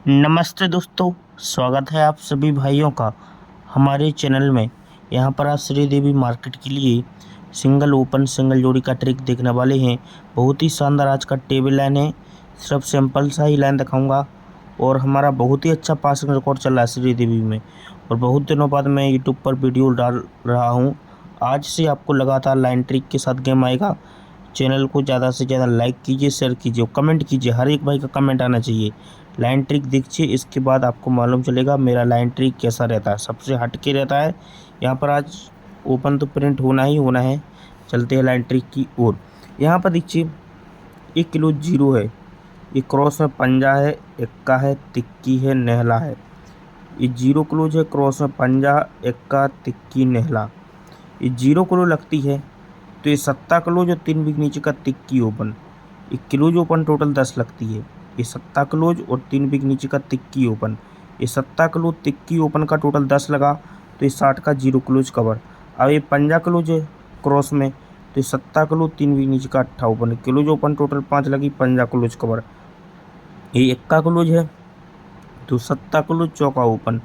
नमस्ते दोस्तों, स्वागत है आप सभी भाइयों का हमारे चैनल में। यहाँ पर आज श्रीदेवी मार्केट के लिए सिंगल ओपन सिंगल जोड़ी का ट्रिक देखने वाले हैं। बहुत ही शानदार आज का टेबल लाइन है। सिर्फ सिंपल सा ही लाइन दिखाऊंगा और हमारा बहुत ही अच्छा पासिंग रिकॉर्ड चल रहा है श्रीदेवी में, और बहुत दिनों बाद मैं यूट्यूब पर वीडियो डाल रहा हूँ। आज से आपको लगातार लाइन ट्रिक के साथ गेम आएगा। चैनल को ज़्यादा से ज़्यादा लाइक कीजिए, शेयर कीजिए और कमेंट कीजिए। हर एक भाई का कमेंट आना चाहिए। लाइन ट्रिक देखिए, इसके बाद आपको मालूम चलेगा मेरा लाइन ट्रिक कैसा रहता है। सबसे हटके रहता है। यहाँ पर आज ओपन तो प्रिंट होना ही होना है। चलते हैं लाइन ट्रिक की ओर। यहाँ पर देखिए 1 किलो जीरो है, ये क्रॉस में पंजा है, एक्का है, तिक्की है, नेहला है। ये 0 क्लोज है, क्रॉस में पंजा, एक्का, तिक्की, नेहला। ये 0 किलो लगती है तो ये 7 क्लोज और 3 बिग नीचे का तिक्की ओपन। ये क्लोज ओपन टोटल 10 लगती है। ये 7 क्लोज और 3 बिग नीचे का तिक्की ओपन। ये 7 क्लोज तिक्की ओपन का टोटल 10 लगा तो ये 60 का 0 क्लोज कवर। अब ये पंजा क्लोज है क्रॉस में, तो ये 7 क्लोज 3 बिग नीचे का 8 ओपन। क्लोज ओपन टोटल 5 लगी, पंजा क्लोज कवर। ये 1 क्लोज है तो 7 क्लोज चौका ओपन।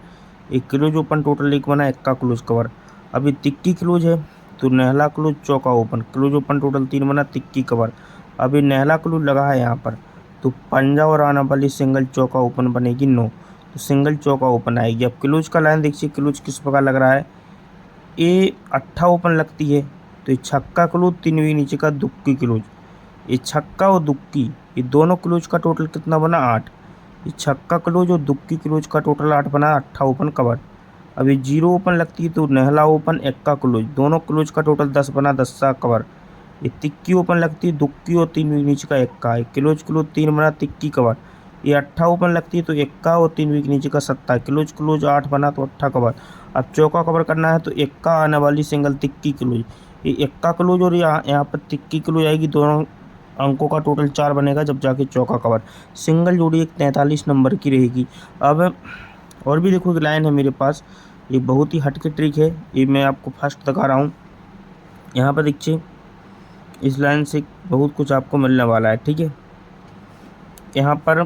एक क्लोज ओपन टोटल 1 बना, 1 क्लोज कवर। अब ये तिक्की क्लोज है तो नेहला क्लोज चौका ओपन। क्लोज ओपन टोटल 3 बना, तिक्की कवर। अब ये नेहला क्लोज लगा है यहाँ पर, तो पंजा और आना वाली सिंगल चौका ओपन बनेगी 9, तो सिंगल चौका ओपन आएगी। अब क्लोज का लाइन देखिए, क्लोज किस प्रकार लग रहा है। ये 8 ओपन लगती है तो ये 6 क्लोज 3 वी नीचे का दुक्की क्लोज। ये छक्का और दुक्की, ये दोनों क्लोज का टोटल कितना बना, 8। ये छक्का क्लोज और दुक्की क्लोज का टोटल 8 बना, 8 ओपन कवर। अब ये 0 ओपन लगती है तो नेहला ओपन, एक्का क्लोज, दोनों क्लोज का टोटल 10 बना, 10 कवर। ये तिक्की ओपन लगती है, दुक्की और 3 वीक नीचे का एक्का, क्लोज क्लोज 3 बना, तिक्की कवर। ये 8 ओपन लगती है तो एक्का और 3 वीक नीचे का 7, क्लोज क्लोज 8 बना तो 8 कवर। अब चौका कवर करना है तो एक्का आने वाली सिंगल तिक्की क्लोज। ये एक्का क्लोज और यहाँ पर तिक्की क्लोज आएगी, दोनों अंकों का टोटल 4 बनेगा जब जाके चौका कवर। सिंगल जोड़ी एक 43 नंबर की रहेगी। अब और भी देखो एक लाइन है मेरे पास, ये बहुत ही हटके ट्रिक है, ये मैं आपको फर्स्ट दिखा रहा हूँ। यहाँ पर देखिए इस लाइन से बहुत कुछ आपको मिलने वाला है, ठीक है। यहाँ पर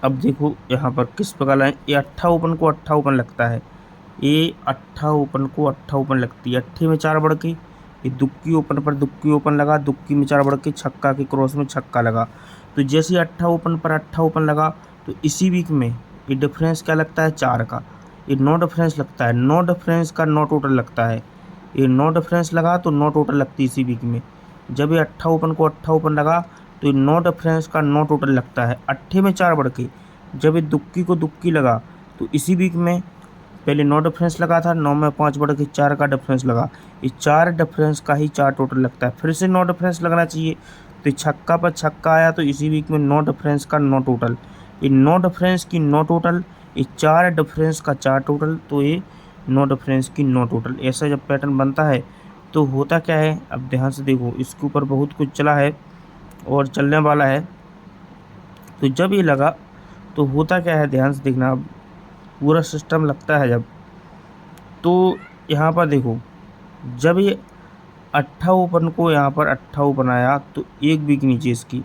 अब देखो यहाँ पर किस प्रकार लाइन, ये 8 ओपन को 8 ओपन लगता है। ये 8 ओपन को 8 ओपन लगती है, 8 में 4 बढ़ के। ये दुक्की ओपन पर दुक्की ओपन लगा, दुक्की में 4 बढ़ के छक्का के क्रॉस में छक्का लगा। तो जैसे 8 ओपन पर 8 ओपन लगा तो इसी वीक में ये डिफरेंस क्या लगता है, 4 का। ये 9 डिफरेंस लगता है, 9 डिफरेंस का 9 टोटल लगता है। ये 9 डिफरेंस लगा तो 9 टोटल लगती है इसी वीक में। जब ये 8 ओपन को 8 ओपन लगा तो ये 9 डिफरेंस का 9 टोटल लगता है, 8 में 4 बढ़ के। जब ये दुक्की को दुक्की लगा तो इसी वीक में पहले 9 डिफरेंस लगा था, 9 में 5 बढ़ के 4 का डिफरेंस लगा। ये 4 डिफरेंस का ही 4 टोटल लगता है, फिर से 9 डिफरेंस लगना चाहिए। तो छक्का पर छक्का आया तो इसी वीक में 9 डिफरेंस का 9 टोटल। ये 9 डिफरेंस की 9 टोटल, ये 4 डिफरेंस का 4 टोटल, तो ये 9 डिफरेंस की 9 टोटल। ऐसा जब पैटर्न बनता है तो होता क्या है, अब ध्यान से देखो, इसके ऊपर बहुत कुछ चला है और चलने वाला है। तो जब ये लगा तो होता क्या है, ध्यान से देखना। अब पूरा सिस्टम लगता है जब, तो यहाँ पर देखो जब ये 8 ओपन को यहाँ पर 8 ओपन आया तो एक बिग नीचे इसकी,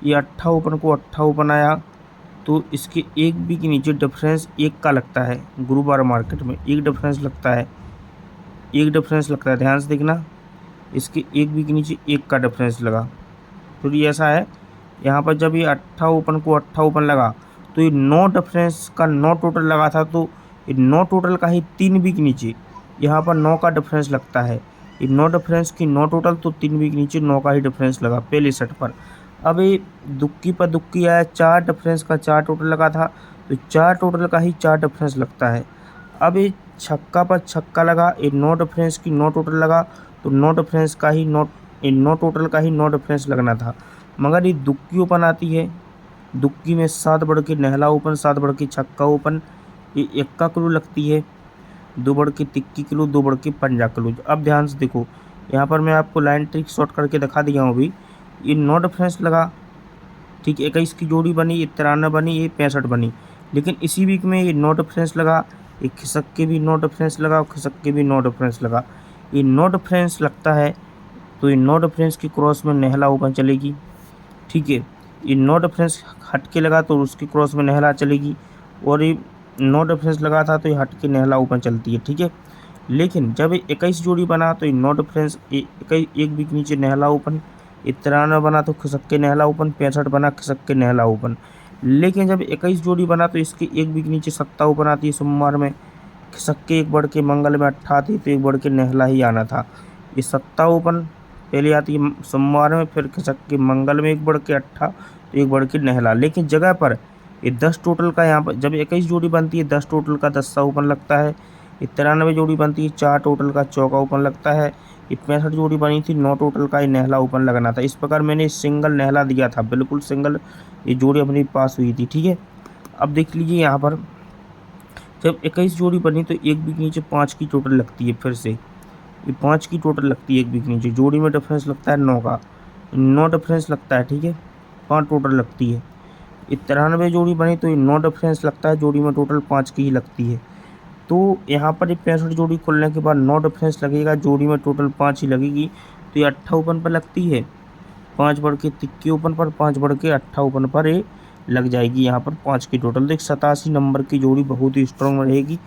ये 8 ओपन को 8 ओपन आया तो इसके एक बिग नीचे डिफरेंस 1 का लगता है। गुरुवार मार्केट में 1 डिफरेंस लगता है, 1 डिफरेंस लगता है, ध्यान से देखना। इसके एक बिग नीचे 1 का डिफरेंस लगा। तो ये ऐसा है, यहाँ पर जब ये 8 ओपन को 8 ओपन लगा तो ये 9 डिफरेंस का 9 टोटल लगा था, तो ये 9 टोटल का ही 3 बिग नीचे यहाँ पर 9 का डिफरेंस लगता है। ये 9 डिफरेंस की 9 टोटल, तो 3 बिग नीचे 9 का ही डिफरेंस लगा पहले सेट पर। अब ये दुक्की पर दुक्की आया, 4 डिफरेंस का 4 टोटल लगा था, तो 4 टोटल का ही 4 डिफरेंस लगता है। अब ये छक्का पर छक्का लगा, ये 9 डिफरेंस की 9 टोटल लगा, तो 9 डिफरेंस का ही 9 टोटल का ही 9 डिफरेंस लगना था। मगर ये दुक्की ओपन आती है, दुक्की में 7 बढ़ के नेहला ओपन, 7 बढ़ के छक्का ओपन, ये एक्का क्लू लगती है, 2 बढ़ के तिक्की क्लू, 2 बढ़ के पंजा क्लू। अब ध्यान से देखो, यहाँ पर मैं आपको लाइन ट्रिक शॉर्ट करके दिखा दिया हूँ अभी। ये 9 डिफरेंस लगा, ठीक है, 21 की जोड़ी बनी, ये 93 बनी, ये 65 बनी। लेकिन इसी वीक में ये 9 डिफरेंस लगा, ये खिसक के भी 9 डिफरेंस लगा और खिसक के भी 9 डिफरेंस लगा। ये 9 डिफरेंस लगता है तो ये 9 डिफरेंस की क्रॉस में नेहला ओपन चलेगी, ठीक है। ये नो डिफरेंस हट के लगा तो उसकी क्रॉस में नेहला चलेगी, और ये नो डिफरेंस लगा था तो ये हट के नेहला ओपन चलती है, ठीक है। लेकिन जब ये 21 जोड़ी बना तो ये नो डिफरेंस एक वीक नीचे नेहला ओपन, 93 बना तो खिसक के नेहला ओपन, 65 बना खिसक के नेहला ओपन। लेकिन जब 21 जोड़ी बना तो इसके एक वीक नीचे सत्ता ओपन आती है सोमवार में, खिसक के एक बढ़ के मंगल में अट्ठा आती तो एक बढ़ के नेहला ही आना था। ये सत्ता ओपन पहले आती है सोमवार में, फिर खिसक के मंगल में एक बढ़ के अट्ठा तो एक बढ़ के नेहला। लेकिन जगह पर ये 10 टोटल का, यहाँ पर जब 21 जोड़ी बनती है 10 टोटल का 10 ओपन लगता है। 93 जोड़ी बनती है 4 टोटल का चौका ओपन लगता है। ये 65 जोड़ी बनी थी 9 टोटल का ये नेहला ओपन लगना था। इस प्रकार मैंने सिंगल नेहला दिया था, बिल्कुल सिंगल ये जोड़ी अपनी पास हुई थी, ठीक है। अब देख लीजिए यहाँ पर जब 21 जोड़ी बनी तो एक वीक नीचे 5 की टोटल लगती है, फिर से ये 5 की टोटल लगती है एक वीक नीचे। जोड़ी में डिफरेंस लगता है 9 का, 9 डिफरेंस लगता है, ठीक है, 5 टोटल लगती है। 93 जोड़ी बनी तो ये 9 डिफरेंस लगता है, जोड़ी में टोटल 5 की ही लगती है। तो यहाँ पर ये 65 जोड़ी खुलने के बाद 9 डिफरेंस लगेगा, जोड़ी में टोटल 5 ही लगेगी, तो ये 8 ओपन पर लगती है, 5 बढ़ के 23 ओपन पर, 5 बढ़ के 8 ओपन पर ये लग जाएगी। यहाँ पर 5 की टोटल, तो 87 नंबर की जोड़ी बहुत ही स्ट्रॉन्ग रहेगी।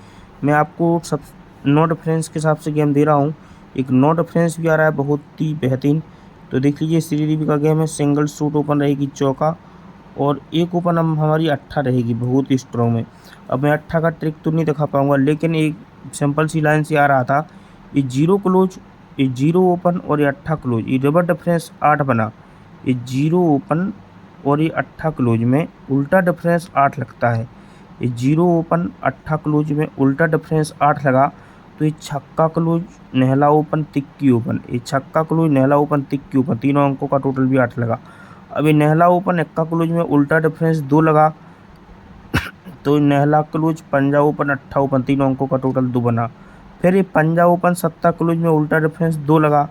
मैं आपको सब नो डिफरेंस के हिसाब से गेम दे रहा हूँ। एक नो डिफरेंस भी आ रहा है बहुत ही बेहतरीन। तो देख लीजिए श्रीदेवी का गेम है, सिंगल सूट ओपन रहेगी चौका, और एक ओपन हमारी 8 रहेगी, बहुत ही स्ट्रॉन्ग में। अब मैं 8 का ट्रिक तो नहीं दिखा पाऊँगा, लेकिन एक सिंपल सी लाइन से आ रहा था, ये 0 क्लोज, ये 0 ओपन और ये 8 क्लोज, ये रिवर डिफरेंस 8 बना, ये 0 ओपन और ये 8 क्लोज में उल्टा डिफरेंस 8 लगता है। ये 0 ओपन 8 क्लोज में उल्टा डिफरेंस 8 लगा, तो ये छक्का close Nehla open tikki open, ये छक्का close Nehla open tikki open, तीनों अंकों का टोटल भी 8 लगा। अब ये नेहला ओपन एक्का क्लोज में उल्टा डिफरेंस 2 लगा, तो नेहला क्लोज पंजा ओपन 8 ओपन, तीनों अंकों का टोटल 2 बना। फिर ये पंजा ओपन 7 क्लोज में उल्टा डिफरेंस 2 लगा,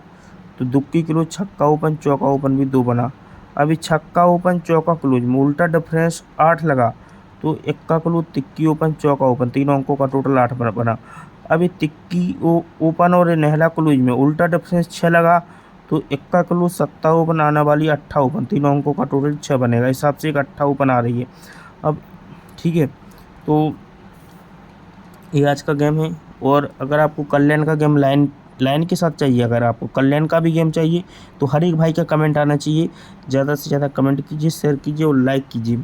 तो दुक्की क्लोज छक्का ओपन चौका ओपन भी 2 बना। अभी छक्का ओपन चौका क्लोज में उल्टा डिफरेंस 8 लगा, तो एक्का क्लोज तिक्की ओपन चौका ओपन, तीनों अंकों का टोटल 8 बना। अभी तिक्की ओपन और नेहला क्लोज में उल्टा डिफरेंस 6 लगा, तो एक्का क्लोज सत्ता ओपन आने वाली 8 ओपन, तीनों अंकों का टोटल 6 बनेगा। इस हिसाब से एक 8 ओपन आ रही है अब, ठीक है। तो ये आज का गेम है। और अगर आपको कल्याण का गेम लाइन के साथ चाहिए, अगर आपको कल्याण का भी गेम चाहिए, तो हर एक भाई का कमेंट आना चाहिए। ज़्यादा से ज़्यादा कमेंट कीजिए, शेयर कीजिए और लाइक कीजिए।